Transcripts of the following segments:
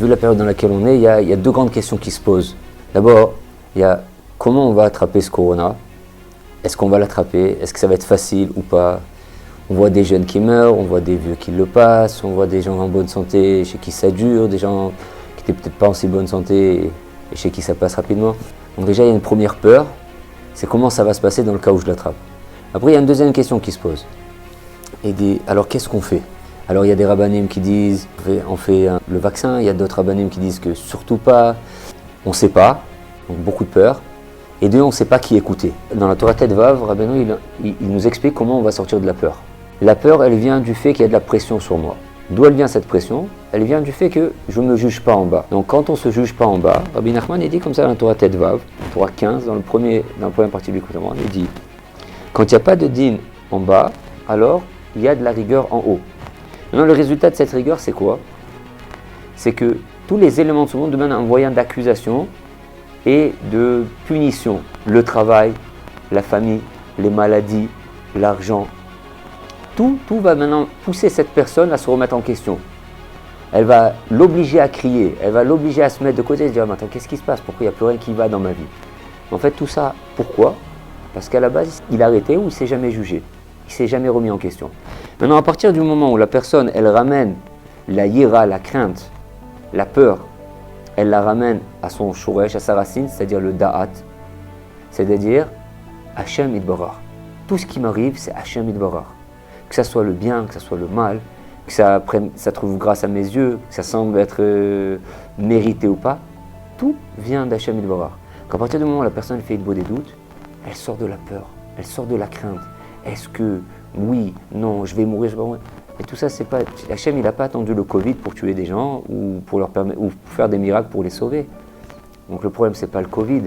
vu la période dans laquelle on est, il y a deux grandes questions qui se posent. D'abord, il y a comment on va attraper ce corona. Est-ce qu'on va l'attraper? Est-ce que ça va être facile ou pas? On voit des jeunes qui meurent, on voit des vieux qui le passent, on voit des gens en bonne santé chez qui ça dure, des gens qui n'étaient peut-être pas en si bonne santé et chez qui ça passe rapidement. Donc déjà, il y a une première peur, c'est comment ça va se passer dans le cas où je l'attrape. Après, il y a une deuxième question qui se pose. Alors, qu'est-ce qu'on fait? Alors, il y a des rabbinim qui disent on fait le vaccin, il y a d'autres rabbinim qui disent que surtout pas, on ne sait pas, donc beaucoup de peur. Et deux, on ne sait pas qui écouter. Dans la Torah Vav, Rabbeinu, il nous explique comment on va sortir de la peur. La peur, elle vient du fait qu'il y a de la pression sur moi. D'où elle vient cette pression? Elle vient du fait que je ne me juge pas en bas. Donc quand on ne se juge pas en bas, Rabbi Nachman il dit comme ça dans la Torah Vav, Torah 15, dans la première partie du Commandement, il dit quand il n'y a pas de din en bas, alors il y a de la rigueur en haut. Maintenant, le résultat de cette rigueur, c'est quoi? C'est que tous les éléments de ce monde demandent un moyen d'accusation et de punition. Le travail, la famille, les maladies, l'argent. Tout va maintenant pousser cette personne à se remettre en question. Elle va l'obliger à crier, elle va l'obliger à se mettre de côté et se dire attends, qu'est-ce qui se passe? Pourquoi il n'y a plus rien qui va dans ma vie? En fait, tout ça, pourquoi? Parce qu'à la base, il a arrêté ou il ne s'est jamais jugé. Il ne s'est jamais remis en question. Maintenant, à partir du moment où la personne, elle ramène la yira, la crainte, la peur, elle la ramène à son shoresh, à sa racine, c'est-à-dire le da'at, c'est-à-dire Hashem Yitbarach. Tout ce qui m'arrive, c'est Hashem Yitbarach. Que ça soit le bien, que ça soit le mal, que ça trouve grâce à mes yeux, que ça semble être mérité ou pas, tout vient d'Hashem Yitbarach. Qu'à partir du moment où la personne fait beau des doutes, elle sort de la peur, elle sort de la crainte. Est-ce que, oui, non, je vais mourir, je vais mourir. Et tout ça, c'est pas. Hachem, il n'a pas attendu le Covid pour tuer des gens ou pour faire des miracles pour les sauver. Donc le problème, c'est pas le Covid.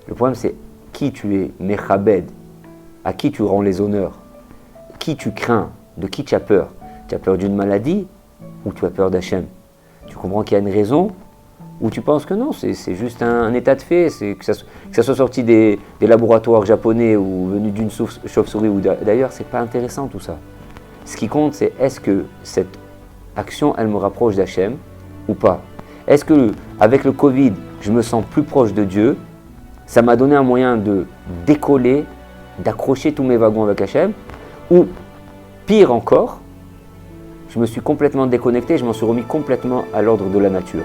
Le problème, c'est qui tu es, Mechabed, à qui tu rends les honneurs, qui tu crains, de qui tu as peur. Tu as peur d'une maladie ou tu as peur d'Hachem? Tu comprends qu'il y a une raison ou tu penses que non, c'est juste un état de fait, que ça soit sorti des laboratoires japonais ou venu d'une chauve-souris ou d'ailleurs, c'est pas intéressant tout ça. Ce qui compte, c'est est-ce que cette action, elle me rapproche d'Hachem ou pas? Est-ce que, avec le Covid, je me sens plus proche de Dieu? Ça m'a donné un moyen de décoller, d'accrocher tous mes wagons avec Hachem? Ou, pire encore, je me suis complètement déconnecté, je m'en suis remis complètement à l'ordre de la nature.